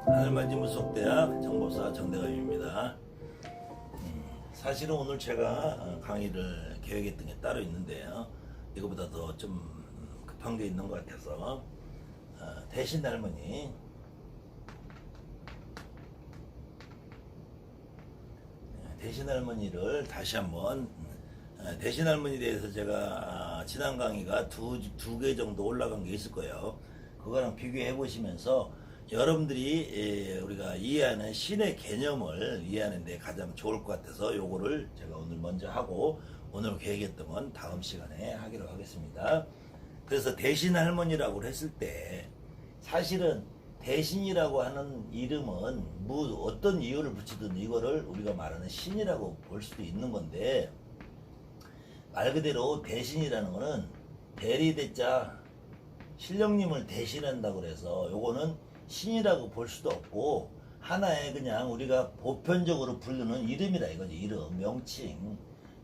하늘만지 무속대학 정보사 정대감입니다. 사실은 오늘 제가 강의를 계획했던 게 따로 있는데요. 이거보다 더 좀 급한 게 있는 것 같아서 대신 할머니 대신 할머니를 다시 한번 대신 할머니에 대해서 제가 지난 강의가 두 개 정도 올라간 게 있을 거예요. 그거랑 비교해 보시면서 여러분들이 우리가 이해하는 신의 개념을 이해하는 데 가장 좋을 것 같아서 요거를 제가 오늘 먼저 하고 오늘 계획했던 건 다음 시간에 하기로 하겠습니다. 그래서 대신 할머니라고 했을 때 사실은 대신이라고 하는 이름은 어떤 이유를 붙이든 이거를 우리가 말하는 신이라고 볼 수도 있는 건데, 말 그대로 대신이라는 거는 대리대자 신령님을 대신한다고 그래서 요거는 신이라고 볼 수도 없고 하나의 그냥 우리가 보편적으로 부르는 이름이라 이거지. 이름,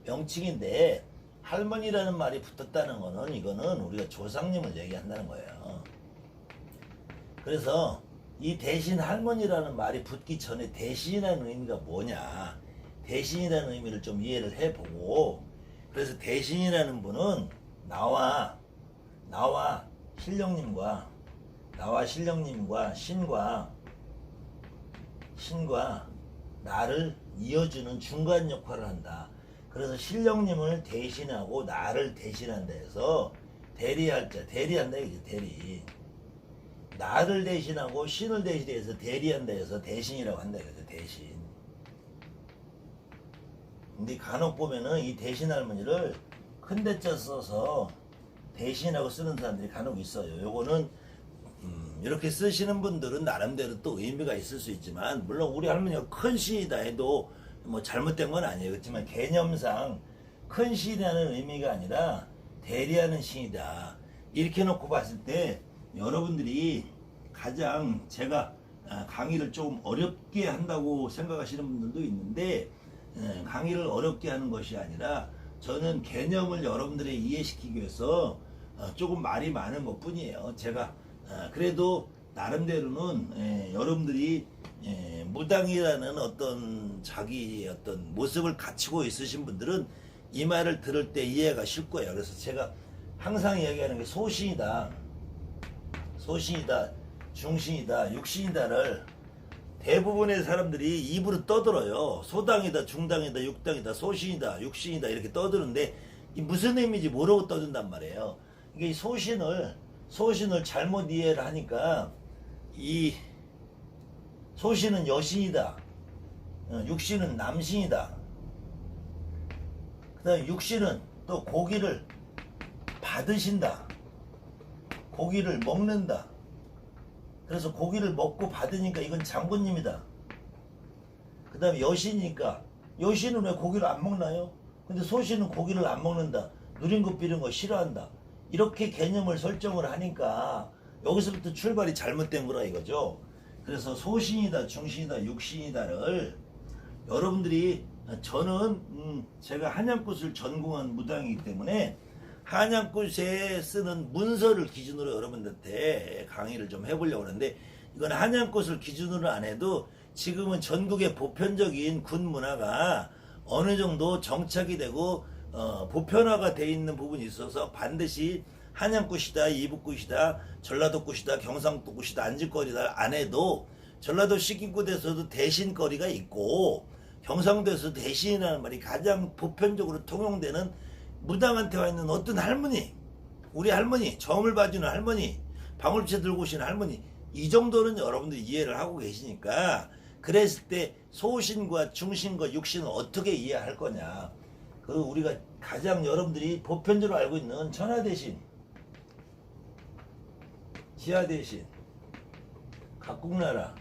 명칭인데 할머니라는 말이 붙었다는 거는 이거는 우리가 조상님을 얘기한다는 거예요. 그래서 이 대신 할머니라는 말이 붙기 전에 대신이라는 의미가 뭐냐, 대신이라는 의미를 좀 이해를 해보고, 그래서 대신이라는 분은 나와 신령님과 신과 나를 이어주는 중간 역할을 한다. 그래서 신령님을 대신하고 나를 대신한다 해서 대리한다 이게 대리. 나를 대신하고 신을 대신해서 대리한다 해서 대신이라고 한다 이거죠. 대신. 근데 간혹 보면은 이 대신 할머니를 큰 대자 써서 대신하고 쓰는 사람들이 간혹 있어요. 요거는 이렇게 쓰시는 분들은 나름대로 또 의미가 있을 수 있지만, 물론 우리 할머니가 큰 시이다 해도 뭐 잘못된 건 아니에요. 그렇지만 개념상 큰 시라는 의미가 아니라 대리하는 신이다 이렇게 놓고 봤을 때, 여러분들이 가장 제가 강의를 좀 어렵게 한다고 생각하시는 분들도 있는데, 강의를 어렵게 하는 것이 아니라 저는 개념을 여러분들이 이해시키기 위해서 조금 말이 많은 것 뿐이에요. 제가 그래도 나름대로는 여러분들이 무당이라는 어떤 자기 어떤 모습을 갖추고 있으신 분들은 이 말을 들을 때 이해가 쉽 거예요. 그래서 제가 항상 얘기하는 게 소신이다, 중신이다, 육신이다를 대부분의 사람들이 입으로 떠들어요. 소당이다, 중당이다, 육당이다, 소신이다, 육신이다 이렇게 떠드는데 이 무슨 의미인지 모르고 떠든단 말이에요. 이게 소신을 잘못 이해를 하니까 이 소신은 여신이다, 육신은 남신이다, 그 다음에 육신은 또 고기를 받으신다, 고기를 먹는다. 그래서 고기를 먹고 받으니까 이건 장군님이다. 그 다음에 여신이니까 여신은 왜 고기를 안 먹나요? 근데 소신은 고기를 안 먹는다, 누린 것 비린 거 싫어한다, 이렇게 개념을 설정을 하니까 여기서부터 출발이 잘못된 거라 이거죠. 그래서 소신이다, 중신이다, 육신이다를 여러분들이, 저는 제가 한양꽃을 전공한 무당이기 때문에 한양꽃에 쓰는 문서를 기준으로 여러분들한테 강의를 좀 해보려고 하는데, 이건 한양꽃을 기준으로 안 해도 지금은 전국의 보편적인 군 문화가 어느 정도 정착이 되고 보편화가 돼 있는 부분이 있어서 반드시 한양꽃이다, 이북꽃이다, 전라도꽃이다, 경상도꽃이다, 안지거리다 안 해도 전라도 시기꽃에서도 대신거리가 있고 경상도에서 대신이라는 말이 가장 보편적으로 통용되는, 무당한테 와 있는 어떤 할머니, 우리 할머니, 점을 봐주는 할머니, 방울채 들고 오시는 할머니, 이 정도는 여러분들이 이해를 하고 계시니까, 그랬을 때 소신과 중신과 육신을 어떻게 이해할 거냐. 그리고 우리가 가장 여러분들이 보편적으로 알고 있는 천하대신, 지하대신, 각국나라,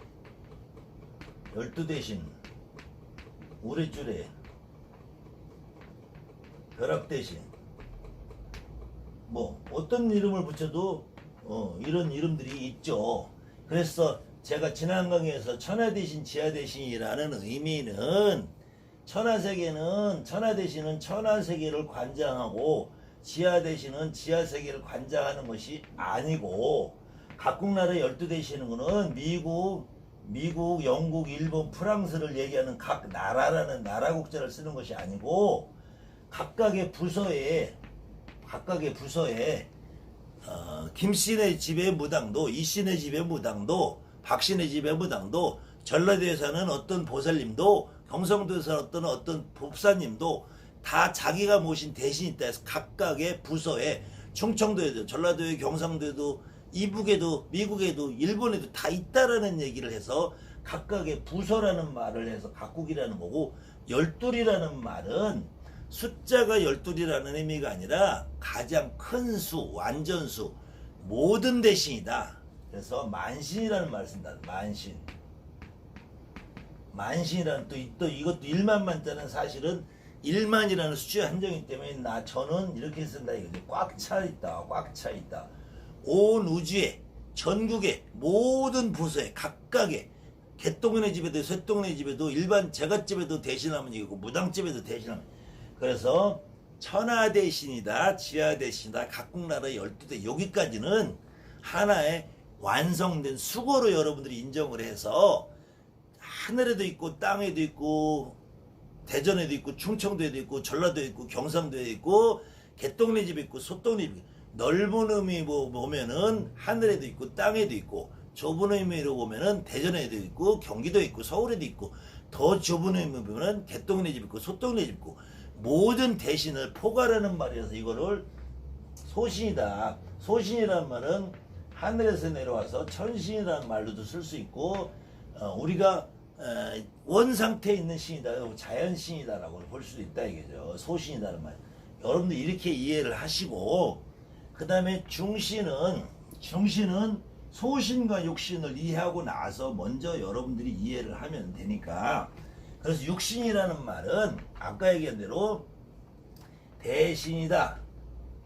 열두대신, 우레쭈레, 벼락대신, 뭐 어떤 이름을 붙여도 이런 이름들이 있죠. 그래서 제가 지난 강의에서 천하대신, 지하대신이라는 의미는, 천하대신은 천하세계를 관장하고 지하대신은 지하세계를 관장하는 것이 아니고, 각국나라 12대시는 거는 미국, 미국, 영국, 일본, 프랑스를 얘기하는 각 나라라는 나라 국자를 쓰는 것이 아니고 각각의 부서에 김씨네 집의 무당도, 이씨네 집의 무당도, 박씨네 집의 무당도, 전라도에 사는 어떤 보살님도, 경상도에 사는 어떤 법사님도 다 자기가 모신 대신이 있다 해서 각각의 부서에, 충청도에도, 전라도에, 경상도에도, 이북에도, 미국에도, 일본에도 다 있다라는 얘기를 해서 각각의 부서라는 말을 해서 각국이라는 거고, 열둘이라는 말은 숫자가 열둘이라는 의미가 아니라 가장 큰 수, 완전수, 모든 대신이다. 그래서 만신이라는 말을 쓴다. 만신. 만신이라는 또 이것도 1만 만자는 사실은 1만이라는 숫자 한정이기 때문에 저는 이렇게 쓴다 이거죠. 꽉 차 있다. 꽉 차 있다. 온 우주에 전국의 모든 부서에 각각의 개똥네 집에도 쇠똥네 집에도 일반 제갓집에도 대신하면 이거고 무당집에도 대신하면, 그래서 천하대신이다, 지하대신이다, 각국 나라 12대, 여기까지는 하나의 완성된 수거로 여러분들이 인정을 해서 하늘에도 있고 땅에도 있고 대전에도 있고 충청도에도 있고 전라도에 있고 경상도에 있고 개똥네 집에 있고 소똥네 집에 있고, 넓은 의미 보면은 하늘에도 있고 땅에도 있고, 좁은 의미로 보면은 대전에도 있고 경기도에 있고 서울에도 있고, 더 좁은 의미 보면은 개똥네 집 있고 소똥네 집 있고, 모든 대신을 포괄하는 말이어서 이거를 소신이다. 소신이라는 말은 하늘에서 내려와서 천신이라는 말로도 쓸 수 있고, 우리가 원상태에 있는 신이다, 자연신이다라고 볼 수도 있다 이거죠. 소신이라는 말. 여러분들 이렇게 이해를 하시고, 그 다음에 중신은 소신과 육신을 이해하고 나서 먼저 여러분들이 이해를 하면 되니까. 그래서 육신이라는 말은 아까 얘기한 대로 대신이다.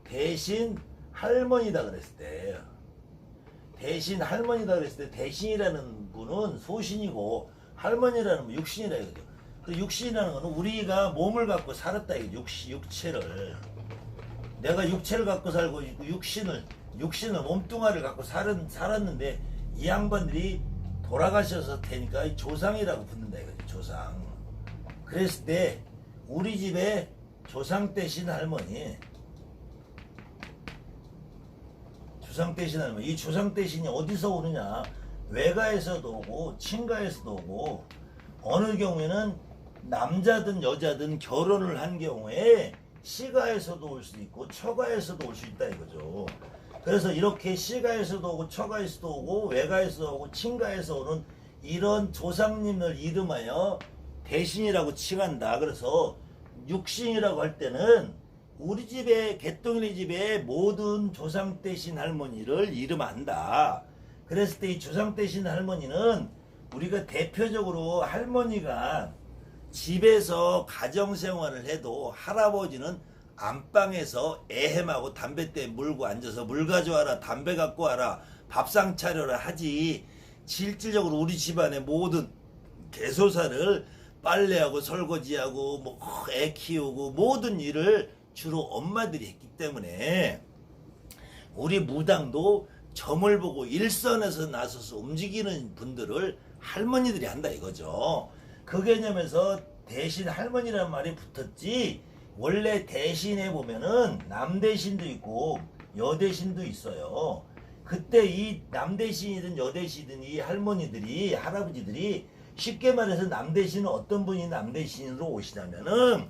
대신 할머니다 그랬을 때, 대신 할머니다 그랬을 때 대신이라는 분은 소신이고 할머니라는 분 육신이라 이거죠. 그 육신이라는 거는 우리가 몸을 갖고 살았다 이거죠. 육체를. 내가 육체를 갖고 살고 있고 육신을 몸뚱아리를 갖고 살았는데 이 양반들이 돌아가셔서 되니까 조상이라고 붙는다 이거죠. 조상. 그랬을 때 우리 집에 조상 대신 할머니, 이 조상 대신이 어디서 오느냐, 외가에서도 오고 친가에서도 오고, 어느 경우에는 남자든 여자든 결혼을 한 경우에 시가에서도 올 수 있고 처가에서도 올 수 있다 이거죠. 그래서 이렇게 시가에서도 오고 처가에서도 오고 외가에서도 오고 친가에서 오는 이런 조상님을 이름하여 대신이라고 칭한다. 그래서 육신이라고 할 때는 우리 집에 개똥이네 집에 모든 조상 대신 할머니를 이름한다. 그랬을 때 이 조상 대신 할머니는 우리가 대표적으로 할머니가 집에서 가정생활을 해도 할아버지는 안방에서 애햄하고 담뱃대 물고 앉아서 물 가져와라, 담배 갖고 와라, 밥상 차려라 하지, 실질적으로 우리 집안의 모든 대소사를 빨래하고 설거지하고 뭐 애 키우고 모든 일을 주로 엄마들이 했기 때문에 우리 무당도 점을 보고 일선에서 나서서 움직이는 분들을 할머니들이 한다 이거죠. 그 개념에서 대신 할머니라는 말이 붙었지, 원래 대신에 보면은 남대신도 있고 여대신도 있어요. 그때 이 남대신이든 여대신이든 이 할머니들이, 할아버지들이, 쉽게 말해서 남대신은 어떤 분이 남대신으로 오시냐면은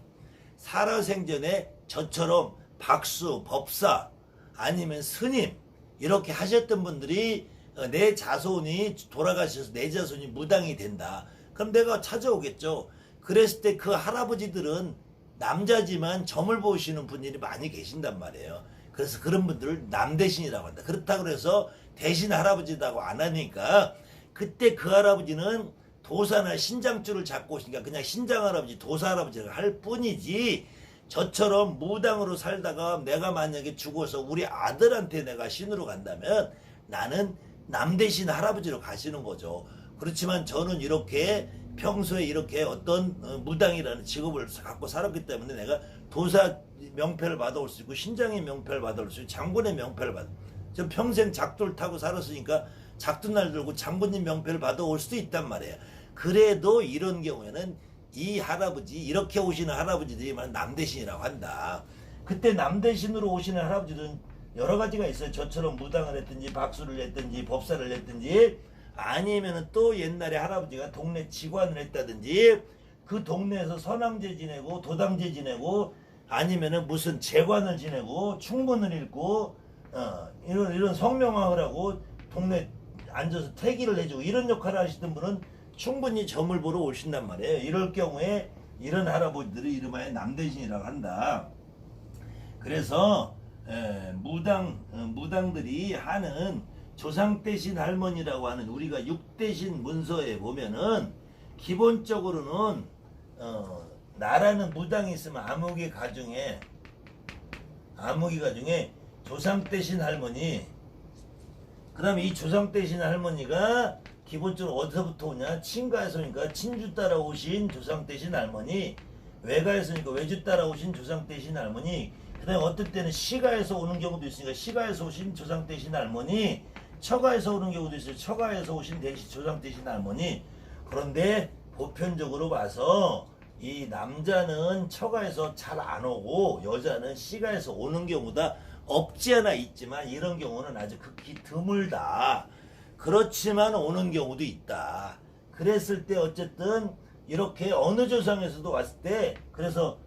살아생전에 저처럼 박수, 법사, 아니면 스님 이렇게 하셨던 분들이 내 자손이 돌아가셔서 내 자손이 무당이 된다. 그럼 내가 찾아오겠죠. 그랬을 때 그 할아버지들은 남자지만 점을 보시는 분들이 많이 계신단 말이에요. 그래서 그런 분들을 남대신이라고 한다. 그렇다고 해서 대신 할아버지라고 안 하니까 그때 그 할아버지는 도사나 신장줄을 잡고 오시니까 그냥 신장 할아버지, 도사 할아버지를 할 뿐이지, 저처럼 무당으로 살다가 내가 만약에 죽어서 우리 아들한테 내가 신으로 간다면 나는 남대신 할아버지로 가시는 거죠. 그렇지만 저는 이렇게 평소에 이렇게 어떤 무당이라는 직업을 갖고 살았기 때문에 내가 도사 명패를 받아올 수 있고 신장의 명패를 받아올 수 있고 장군의 명패를 전 평생 작두를 타고 살았으니까 작두날 들고 장군님 명패를 받아올 수도 있단 말이에요. 그래도 이런 경우에는 이 할아버지, 이렇게 오시는 할아버지들이 남대신이라고 한다. 그때 남대신으로 오시는 할아버지들은 여러 가지가 있어요. 저처럼 무당을 했든지 박수를 했든지 법사를 했든지, 아니면은 또 옛날에 할아버지가 동네 직관을 했다든지, 그 동네에서 선왕제 지내고 도당제 지내고, 아니면은 무슨 재관을 지내고 충문을 읽고 이런 성명학을 하고 동네 앉아서 태기를 해주고 이런 역할을 하시던 분은 충분히 점을 보러 오신단 말이에요. 이럴 경우에 이런 할아버지들을 이름하여 남대신이라고 한다. 그래서 무당들이 하는 조상대신 할머니라고 하는 우리가 육대신 문서에 보면은 기본적으로는 나라는 무당이 있으면 암흑의 가중에 조상대신 할머니, 그 다음에 이 조상대신 할머니가 기본적으로 어디서부터 오냐? 친가에서 오니까 친주 따라오신 조상대신 할머니, 외가에서 오니까 외주 따라오신 조상대신 할머니, 그 다음에 어떨 때는 시가에서 오는 경우도 있으니까 시가에서 오신 조상대신 할머니, 처가에서 오는 경우도 있어요. 처가에서 오신 조상대신 할머니. 그런데 보편적으로 봐서 이 남자는 처가에서 잘 안 오고 여자는 시가에서 오는 경우가 없지 않아 있지만, 이런 경우는 아주 극히 드물다. 그렇지만 오는 경우도 있다. 그랬을 때 어쨌든 이렇게 어느 조상에서도 왔을 때, 그래서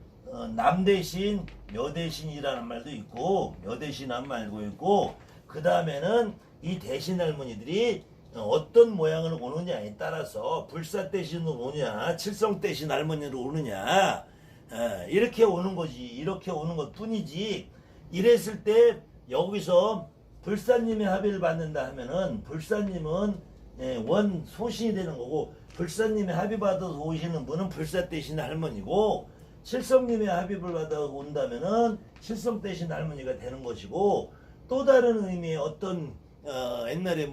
남대신, 여대신이라는 말도 있고 여대신이라는 말도 있고, 그 다음에는 이 대신 할머니들이 어떤 모양으로 오느냐에 따라서 불사대신으로 오느냐, 칠성대신 할머니로 오느냐, 이렇게 오는 거지. 이렇게 오는 것 뿐이지. 이랬을 때 여기서 불사님의 합의를 받는다 하면은 불사님은 원 소신이 되는 거고, 불사님의 합의 받아서 오시는 분은 불사대신 할머니고, 칠성님의 합의를 받아 온다면은 칠성대신 할머니가 되는 것이고, 또 다른 의미의 어떤 옛날에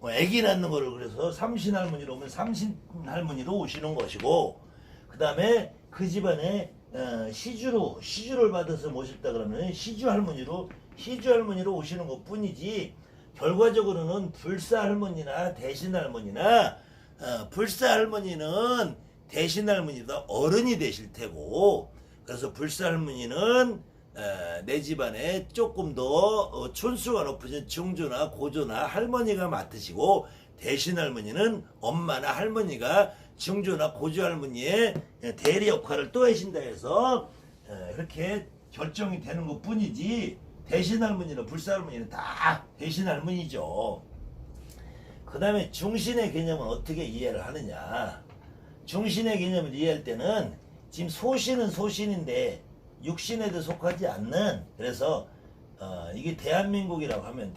애기 낳는 거를 그래서 삼신 할머니로 오면 삼신 할머니로 오시는 것이고, 그 다음에 그 집안에 시주를 받아서 모셨다 그러면 시주 할머니로 오시는 것 뿐이지, 결과적으로는 불사 할머니나 대신 할머니나 불사 할머니는 대신 할머니보다 어른이 되실 테고, 그래서 불사 할머니는 내 집안에 조금 더 촌수가 높으신 증조나 고조나 할머니가 맡으시고, 대신 할머니는 엄마나 할머니가 증조나 고조 할머니의 대리 역할을 또 하신다 해서 그렇게 결정이 되는 것 뿐이지, 대신 할머니나 불사 할머니는 다 대신 할머니죠. 그 다음에 중신의 개념은 어떻게 이해를 하느냐? 중신의 개념을 이해할 때는 지금 소신은 소신인데 육신에도 속하지 않는, 그래서 이게 대한민국이라고 하면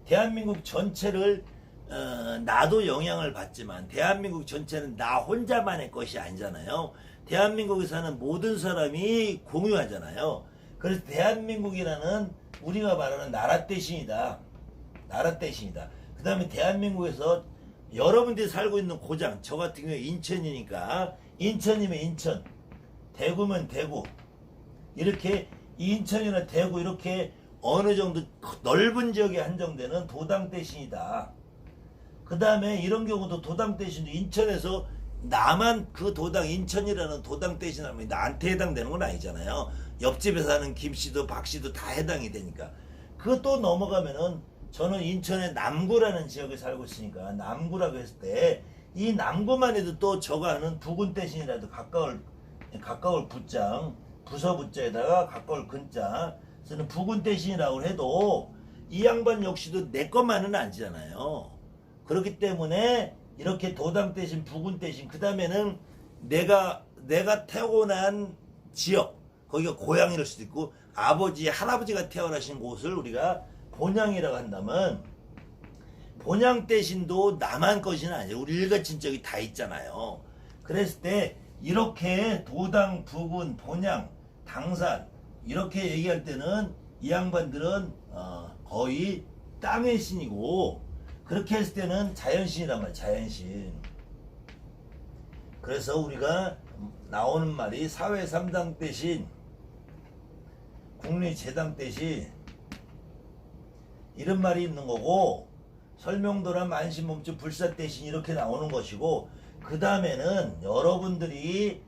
대한민국 전체를 나도 영향을 받지만 대한민국 전체는 나 혼자만의 것이 아니잖아요. 대한민국에 사는 모든 사람이 공유하잖아요. 그래서 대한민국이라는 우리가 말하는 나라 대신이다. 그 다음에 대한민국에서 여러분들이 살고 있는 고장, 저 같은 경우에 인천이니까 인천이면 인천, 대구면 대구, 이렇게 인천이나 대구 이렇게 어느 정도 넓은 지역에 한정되는 도당 대신이다. 그 다음에 이런 경우도 도당 대신도 인천에서 나만 그 도당, 인천이라는 도당 대신 하면 나한테 해당되는 건 아니잖아요. 옆집에 사는 김씨도 박씨도 다 해당이 되니까. 그것도 넘어가면은 저는 인천의 남구라는 지역에 살고 있으니까 남구라고 했을 때 이 남구만 해도 또 저가 하는 부군 대신이라도 가까울 부장, 부서 부자에다가 가까울 근자, 저는 부군 대신이라고 해도 이 양반 역시도 내 것만은 아니잖아요. 그렇기 때문에 이렇게 도당 대신, 부군 대신, 그 다음에는 내가 태어난 지역, 거기가 고향일 수도 있고, 아버지, 할아버지가 태어나신 곳을 우리가 본향이라고 한다면, 본향 대신도 나만 것이는 아니에요. 우리 일가친척이 다 있잖아요. 그랬을 때 이렇게 도당, 부군, 본향, 당산 이렇게 얘기할 때는 이 양반들은 거의 땅의 신이고, 그렇게 했을 때는 자연신이란 말이에요. 자연신. 그래서 우리가 나오는 말이 사회 3당 대신, 국립재당 뜻이 이런 말이 있는 거고, 설명도란 만신몸주 불사대신 이렇게 나오는 것이고, 그 다음에는 여러분들이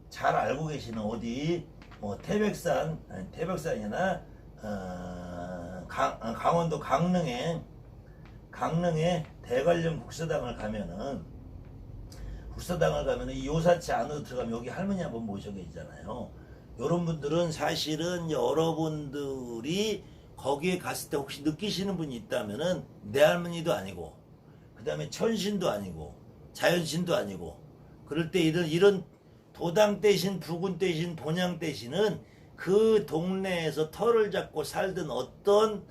잘 알고 계시는 어디 뭐 태백산이나 강원도 강릉에 대관령 국사당을 가면은 이 요사치 안으로 들어가면 여기 할머니 한번 모셔 계시잖아요. 이런 분들은 사실은 여러분들이 거기에 갔을 때 혹시 느끼시는 분이 있다면은 내 할머니도 아니고, 그 다음에 천신도 아니고, 자연신도 아니고, 그럴 때 이런 도당 대신 부군 대신 본향 대신은 그 동네에서 터를 잡고 살던 어떤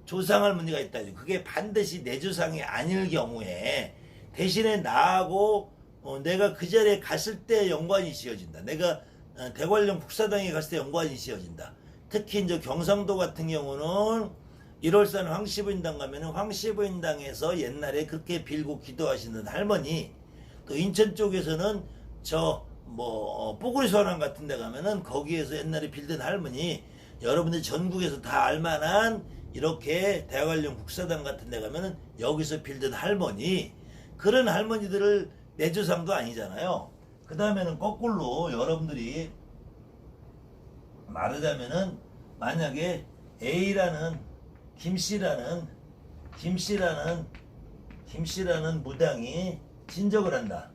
조상할머니가 있다. 그게 반드시 내 조상이 아닐 경우에 대신에 나하고 내가 그 자리에 갔을 때 연관이 지어진다. 내가 대관령 국사당에 갔을 때 연관이 지어진다. 특히 이제 경상도 같은 경우는 1월산 황시부인당 가면은 황시부인당에서 옛날에 그렇게 빌고 기도하시는 할머니, 또 인천 쪽에서는 뽀구리 소환항 같은 데 가면은 거기에서 옛날에 빌던 할머니, 여러분들 전국에서 다 알만한 이렇게 대관령 국사당 같은 데 가면은 여기서 빌던 할머니, 그런 할머니들을 내 조상도 아니잖아요. 그 다음에는 거꾸로 여러분들이 말하자면은 만약에 A라는 김씨라는 무당이 진적을 한다.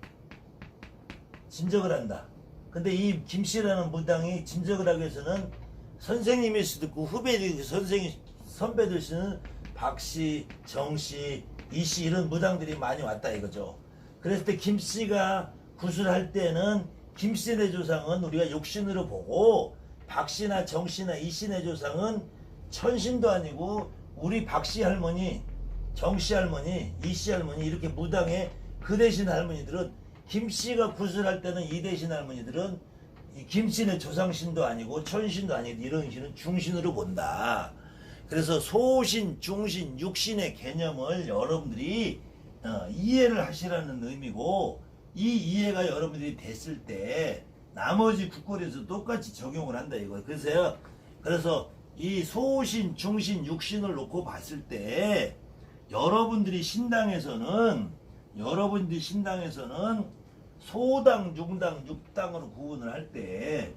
근데 이 김씨라는 무당이 진적을 하기 위해서는 선생님일 수도 있고 후배들 선배들 씨는 박씨, 정씨, 이씨 이런 무당들이 많이 왔다 이거죠. 그랬을 때 김씨가 구슬할 때는 김씨네 조상은 우리가 육신으로 보고, 박씨나 정씨나 이씨네 조상은 천신도 아니고 우리 박씨 할머니, 정씨 할머니, 이씨 할머니 이렇게 무당에 그 대신 할머니들은 김씨가 구슬할 때는 이 대신 할머니들은 김씨네 조상신도 아니고 천신도 아니고 이런 신은 중신으로 본다. 그래서 소신, 중신, 육신의 개념을 여러분들이 이해를 하시라는 의미고, 이 이해가 여러분들이 됐을 때 나머지 국거리에서 똑같이 적용을 한다 이거. 그래서 이 소신, 중신, 육신을 놓고 봤을 때 여러분들이 신당에서는 소당, 중당, 육당으로 구분을 할 때,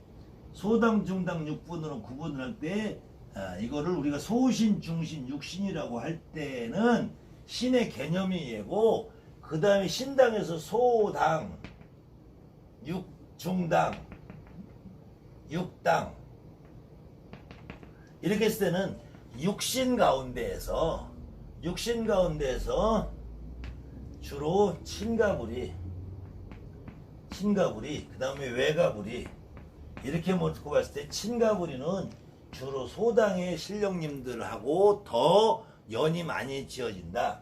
이거를 우리가 소신, 중신, 육신이라고 할 때는 신의 개념이 예고, 그 다음에 신당에서 소당, 중당, 육당 이렇게 했을 때는 육신 가운데에서 주로 친가불이 그 다음에 외가불이 이렇게 놓고 봤을 때, 친가불이는 주로 소당의 신령님들하고 더 연이 많이 지어진다.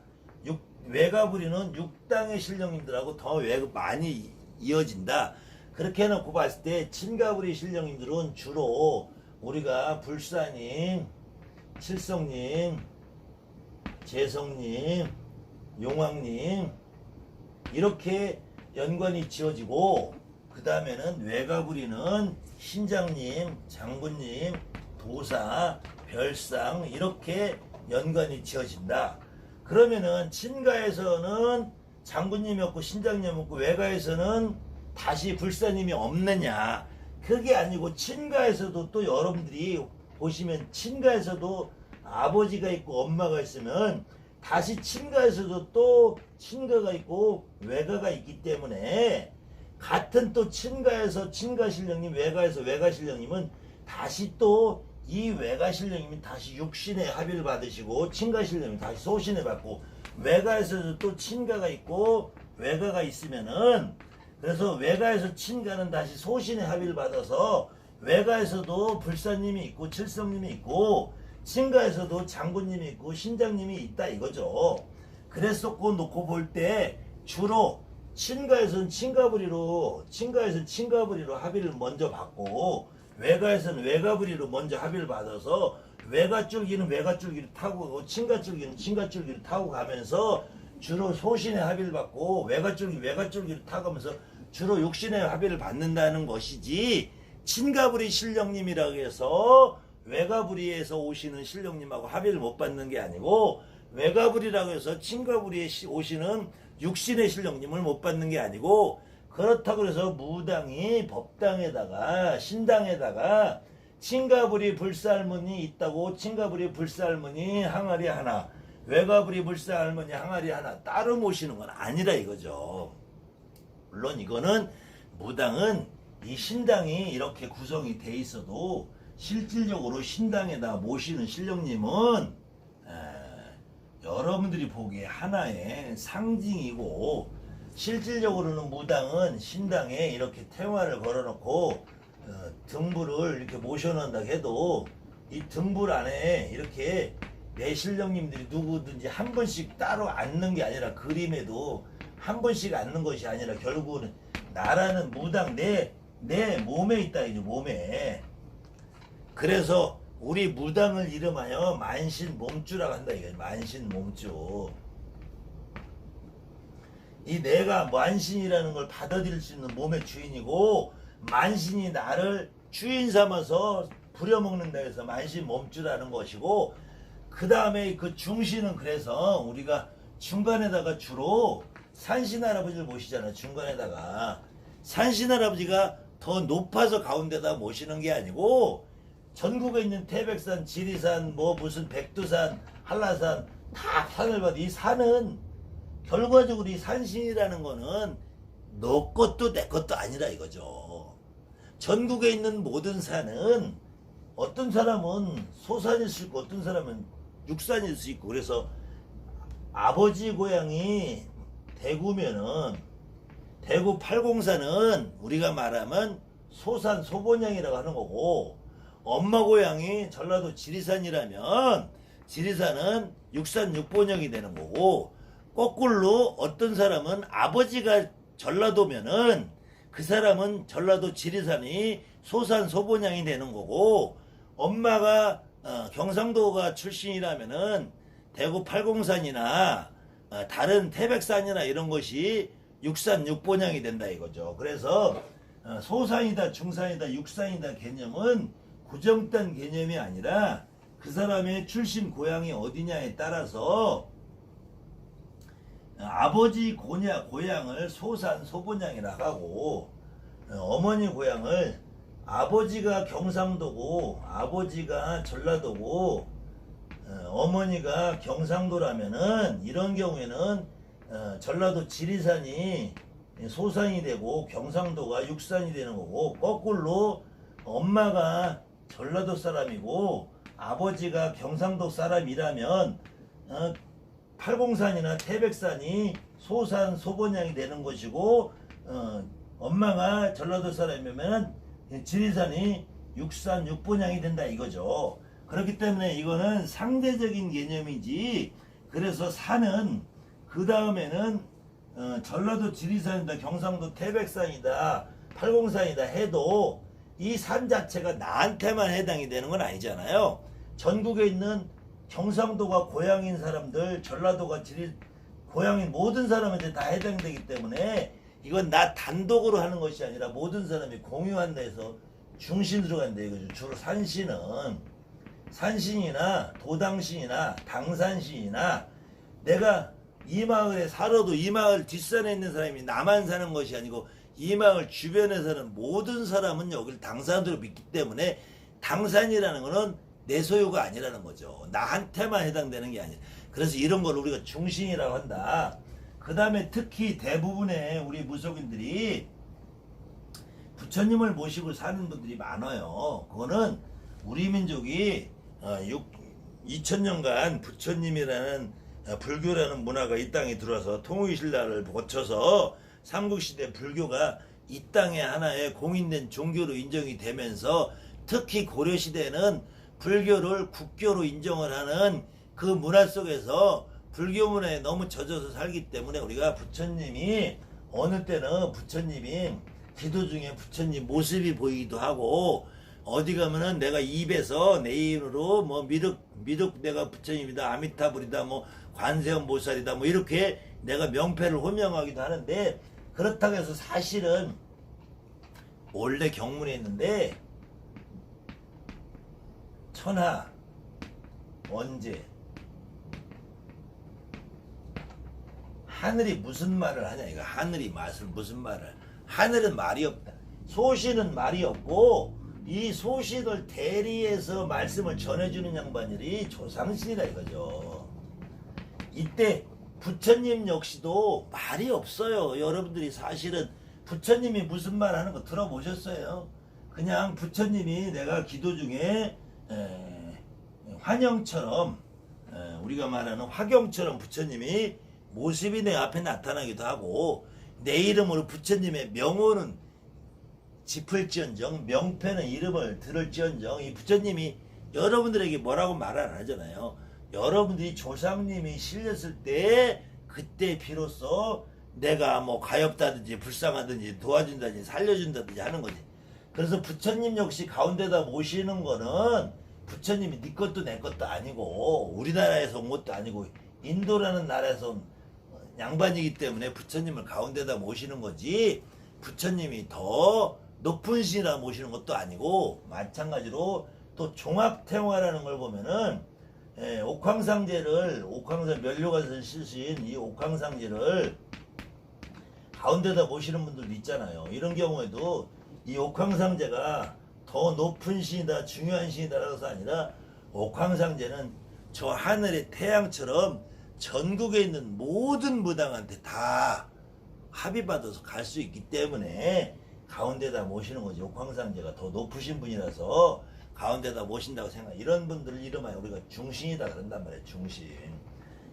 외가불이는 육당의 신령님들하고 더 많이 이어진다. 그렇게 해놓고 봤을 때 친가불이 신령님들은 주로 우리가 불사님, 칠성님, 재성님, 용왕님 이렇게 연관이 지어지고, 그 다음에는 외가불이는 신장님, 장군님, 도사, 별상 이렇게 연관이 지어진다. 그러면은 친가에서는 장군님이 없고 신장님이 없고 외가에서는 다시 불사님이 없느냐? 그게 아니고 친가에서도 또 여러분들이 보시면 친가에서도 아버지가 있고 엄마가 있으면 다시 친가에서도 또 친가가 있고 외가가 있기 때문에, 같은 또 친가에서 친가신령님, 외가에서 외가신령님은 다시 또 이 외가신령님이 다시 육신의 합의를 받으시고, 친가신령님이 다시 소신을 받고, 외가에서도 또 친가가 있고 외가가 있으면은, 그래서 외가에서 친가는 다시 소신의 합의를 받아서 외가에서도 불사님이 있고 칠성님이 있고 친가에서도 장군님이 있고 신장님이 있다 이거죠. 그랬었고 놓고 볼 때 주로 친가에서는 친가부리로 합의를 먼저 받고, 외가에서는 외가부리로 먼저 합의를 받아서 외가줄기는 외가줄기를 타고 가고 친가줄기는 친가줄기를 타고 가면서 주로 소신의 합의를 받고, 외가줄기를 타고 가면서 주로 육신의 합의를 받는다는 것이지, 친가부리 신령님이라고 해서 외가부리에서 오시는 신령님하고 합의를 못 받는 게 아니고, 외가부리라고 해서 친가부리에 오시는 육신의 신령님을 못 받는 게 아니고, 그렇다고 해서 무당이 법당에다가 신당에다가 친가부리 불사할머니 있다고 친가부리 불사할머니 항아리 하나, 외가부리 불사할머니 항아리 하나 따로 모시는 건 아니라 이거죠. 물론 이거는 무당은 이 신당이 이렇게 구성이 돼 있어도 실질적으로 신당에다 모시는 신령님은 여러분들이 보기에 하나의 상징이고, 실질적으로는 무당은 신당에 이렇게 태화를 걸어놓고 등불을 이렇게 모셔놓는다 해도 이 등불 안에 이렇게 내 신령님들이 누구든지 한 번씩 따로 앉는 게 아니라, 그림에도 한 번씩 앉는 것이 아니라 결국은 나라는 무당 내 몸에 있다 이죠, 몸에. 그래서 우리 무당을 이름하여 만신 몸주라고 한다 이거예요. 만신 몸주. 이 내가 만신이라는 걸 받아들일 수 있는 몸의 주인이고, 만신이 나를 주인 삼아서 부려먹는다 해서 만신 몸주라는 것이고, 그 다음에 그 중신은 그래서 우리가 중간에다가 주로 산신할아버지를 모시잖아요. 중간에다가 산신할아버지가 더 높아서 가운데다 모시는 게 아니고, 전국에 있는 태백산, 지리산, 뭐 무슨 백두산, 한라산 다 산을 봐도 이 산은 결과적으로 이 산신이라는 거는 너 것도 내 것도 아니라 이거죠. 전국에 있는 모든 산은 어떤 사람은 소산일 수 있고 어떤 사람은 육산일 수 있고, 그래서 아버지 고향이 대구면은 대구 팔공산은 우리가 말하면 소산 소본향이라고 하는 거고, 엄마 고향이 전라도 지리산이라면 지리산은 육산 육본향이 되는 거고, 거꾸로 어떤 사람은 아버지가 전라도면은 그 사람은 전라도 지리산이 소산 소본향이 되는 거고, 엄마가 경상도가 출신이라면은 대구 팔공산이나 다른 태백산이나 이런 것이 육산 육본향이 된다 이거죠. 그래서 소산이다 중산이다 육산이다 개념은 고정된 개념이 아니라 그 사람의 출신 고향이 어디냐에 따라서 아버지 고향을 소산 소본향이라고 하고, 어머니 고향을 아버지가 경상도고 아버지가 전라도고 어머니가 경상도라면은 이런 경우에는 전라도 지리산이 소산이 되고 경상도가 육산이 되는 거고, 거꾸로 엄마가 전라도 사람이고 아버지가 경상도 사람이라면 팔공산이나 태백산이 소산 소본향이 되는 것이고, 엄마가 전라도 사람이면 지리산이 육산 육본향이 된다 이거죠. 그렇기 때문에 이거는 상대적인 개념이지, 그래서 산은 그 다음에는 전라도 지리산이다 경상도 태백산이다 팔공산이다 해도 이 산 자체가 나한테만 해당이 되는 건 아니잖아요. 전국에 있는 경상도가 고향인 사람들, 전라도가 고향인 모든 사람한테 다 해당되기 때문에 이건 나 단독으로 하는 것이 아니라 모든 사람이 공유한다 해서 중신으로 간다 이거죠. 주로 산신이나 도당신이나 당산신이나, 내가 이 마을에 살아도 이 마을 뒷산에 있는 사람이 나만 사는 것이 아니고 이 마을 주변에 사는 모든 사람은 여기를 당산으로 믿기 때문에 당산이라는 거는 내 소유가 아니라는 거죠. 나한테만 해당되는 게 아니에요. 그래서 이런 걸 우리가 중신이라고 한다. 그 다음에 특히 대부분의 우리 무속인들이 부처님을 모시고 사는 분들이 많아요. 그거는 우리 민족이 2000년간 부처님이라는 불교라는 문화가 이 땅에 들어와서 통일신라를 거쳐서 삼국시대 불교가 이 땅에 하나의 공인된 종교로 인정이 되면서, 특히 고려시대는 불교를 국교로 인정을 하는 그 문화 속에서 불교 문화에 너무 젖어서 살기 때문에 우리가 부처님이 어느 때는 부처님이 기도 중에 부처님 모습이 보이기도 하고, 어디 가면은 내가 입에서 내 입으로 뭐 미륵 내가 부처님이다, 아미타불이다, 뭐 관세음 보살이다, 뭐 이렇게 내가 명패를 호명하기도 하는데, 그렇다고 해서 사실은 몰래 경문에 있는데 천하 언제 하늘이 무슨 말을 하냐 이거. 하늘이 무슨 말을. 하늘은 말이 없다. 소신은 말이 없고 이 소신을 대리해서 말씀을 전해주는 양반들이 조상신이라 이거죠. 이때 부처님 역시도 말이 없어요. 여러분들이 사실은 부처님이 무슨 말 하는 거 들어보셨어요? 그냥 부처님이 내가 기도 중에 환영처럼 우리가 말하는 화경처럼 부처님이 모습이 내 앞에 나타나기도 하고 내 이름으로 부처님의 명호는 짚을지언정 명패는 이름을 들을지언정 이 부처님이 여러분들에게 뭐라고 말 안 하잖아요. 여러분들이 조상님이 실렸을 때 그때 비로소 내가 뭐 가엾다든지 불쌍하든지 도와준다든지 살려준다든지 하는 거지. 그래서 부처님 역시 가운데다 모시는 거는 부처님이 네 것도 내 것도 아니고 우리나라에서 온 것도 아니고 인도라는 나라에서 온 양반이기 때문에 부처님을 가운데다 모시는 거지 부처님이 더 높은 신이라 모시는 것도 아니고 마찬가지로 또 종합태화라는 걸 보면은 옥황상제를 옥황상 면류관에서 쓰신 이 옥황상제를 가운데다 모시는 분들도 있잖아요. 이런 경우에도 이 옥황상제가 더 높은 신이다 중요한 신이다라고 해서 아니라 옥황상제는 저 하늘의 태양처럼 전국에 있는 모든 무당한테 다 합의받아서 갈 수 있기 때문에 가운데다 모시는 거지. 옥황상제가 더 높으신 분이라서 가운데다 모신다고 생각. 이런 분들을 이름하여 우리가 중신이다 그런단 말이에요. 중신.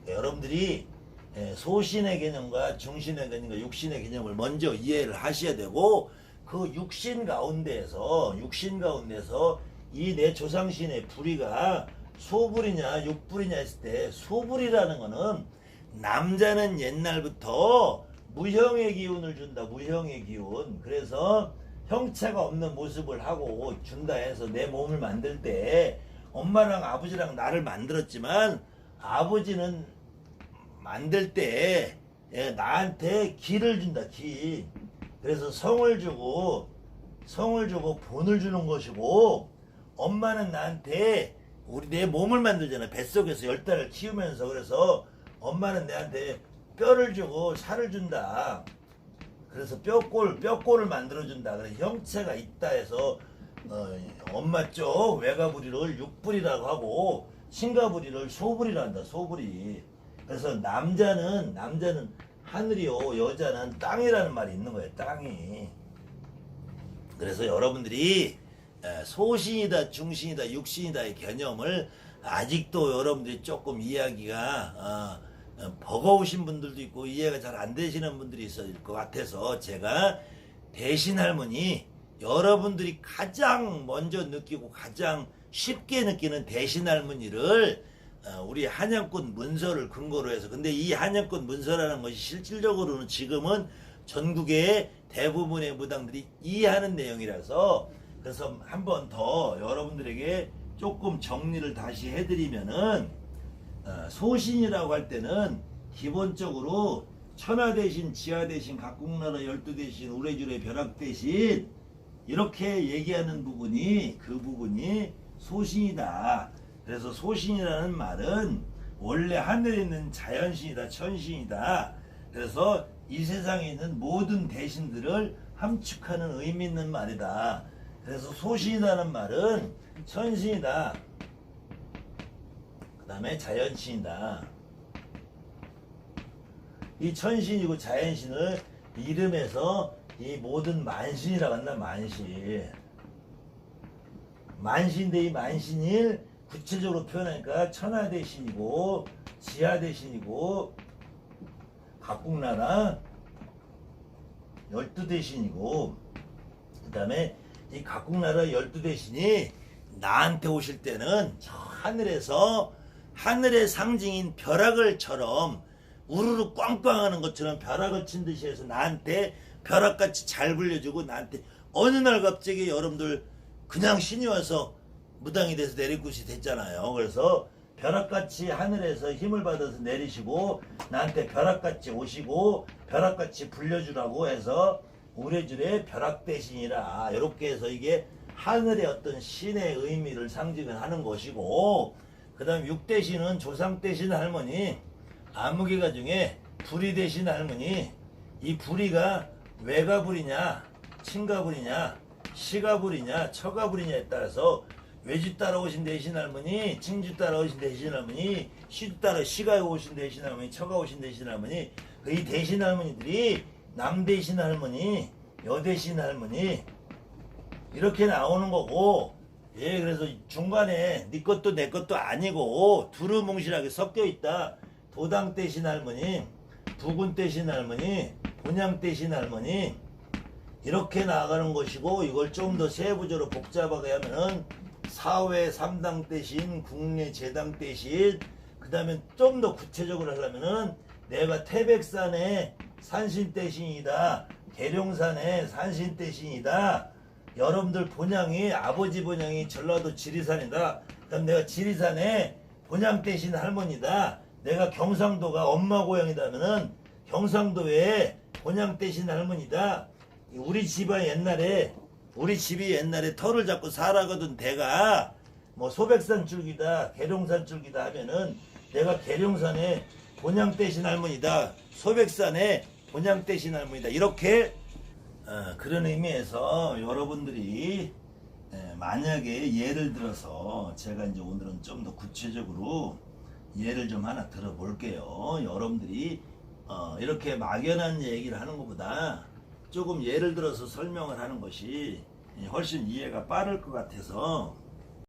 여러분들이 소신의 개념과 중신의 개념과 육신의 개념을 먼저 이해를 하셔야 되고 그 육신 가운데에서 이 내 조상신의 불의가 소불이냐 육불이냐 했을 때 소불이라는 거는 남자는 옛날부터 무형의 기운을 준다. 무형의 기운. 그래서 형체가 없는 모습을 하고 준다 해서 내 몸을 만들 때 엄마랑 아버지랑 나를 만들었지만 아버지는 만들 때 나한테 기를 준다. 기. 그래서 성을 주고 본을 주는 것이고 엄마는 나한테 내 몸을 만들잖아. 뱃속에서 10달을 키우면서. 그래서 엄마는 내한테 뼈를 주고 살을 준다. 그래서 뼈골을 만들어준다. 그래서 형체가 있다 해서 엄마 쪽 외가부리를 육부리라고 하고 신가부리를 소부리라 한다. 소부리. 그래서 남자는 하늘이요 여자는 땅이라는 말이 있는 거예요. 땅이. 그래서 여러분들이 소신이다 중신이다 육신이다의 개념을 아직도 여러분들이 조금 이해하기가 버거우신 분들도 있고 이해가 잘 안 되시는 분들이 있을 것 같아서 제가 대신 할머니 여러분들이 가장 먼저 느끼고 가장 쉽게 느끼는 대신 할머니를 우리 한양꽃 문서를 근거로 해서 근데 이 한양꽃 문서라는 것이 실질적으로는 지금은 전국의 대부분의 무당들이 이해하는 내용이라서 그래서 한 번 더 여러분들에게 조금 정리를 다시 해드리면은 소신이라고 할 때는 기본적으로 천하 대신 지하 대신 각국나라 열두 대신 우레주레 벼락 대신 이렇게 얘기하는 부분이 그 부분이 소신이다. 그래서 소신이라는 말은 원래 하늘에 있는 자연신이다 천신이다. 그래서 이 세상에 있는 모든 대신들을 함축하는 의미 있는 말이다. 그래서 소신이라는 말은 천신이다. 그 다음에 자연신이다. 이 천신이고 자연신을 이름에서 이 모든 만신이라고 한다. 만신인데 이 만신일 구체적으로 표현하니까 천하대신이고 지하대신이고 각국나라 12대신이고 그 다음에 이 각국나라 12대신이 나한테 오실 때는 저 하늘에서 하늘의 상징인 벼락을처럼 우르르 꽝꽝하는 것처럼 벼락을 친 듯이 해서 나한테 벼락같이 잘 불려주고 나한테 어느 날 갑자기 여러분들 그냥 신이 와서 무당이 돼서 내리굿이 됐잖아요. 그래서 벼락같이 하늘에서 힘을 받아서 내리시고 나한테 벼락같이 오시고 벼락같이 불려주라고 해서 우레줄의 벼락 대신이라 이렇게 해서 이게 하늘의 어떤 신의 의미를 상징을 하는 것이고, 그 다음 6대신은 조상 대신 할머니, 아무개가 중에 불이 대신 할머니. 이 불이가 외가불이냐 친가불이냐 시가불이냐 처가불이냐에 따라서 외주 따라오신 대신 할머니, 친주 따라오신 대신 할머니, 시가 오신 대신 할머니, 처가 오신 대신 할머니, 이 대신 할머니들이 남 대신 할머니, 여 대신 할머니 이렇게 나오는 거고, 예, 그래서 중간에 네 것도 내 것도 아니고 두루뭉실하게 섞여 있다. 도당 대신 할머니, 부군 대신 할머니, 본양 대신 할머니 이렇게 나가는 것이고, 이걸 좀 더 세부적으로 복잡하게 하면은 사회 3당 대신, 국내 재당 대신, 그 다음에 좀 더 구체적으로 하려면은 내가 태백산의 산신 대신이다, 계룡산의 산신 대신이다, 여러분들 본향이 아버지 본향이 전라도 지리산이다, 그럼 내가 지리산의 본향 대신 할머니다, 내가 경상도가 엄마 고향이다면은 경상도의 본향 대신 할머니다. 우리 집이 옛날에 터를 잡고 살아가던 데가 뭐 소백산 줄기다, 계룡산 줄기다 하면은 내가 계룡산의 본향 대신 할머니다, 소백산의 본향 대신 할머니다, 이렇게 그런 의미에서 여러분들이 만약에 예를 들어서 제가 이제 오늘은 좀 더 구체적으로 예를 좀 하나 들어볼게요. 여러분들이 이렇게 막연한 얘기를 하는 것보다 조금 예를 들어서 설명을 하는 것이 훨씬 이해가 빠를 것 같아서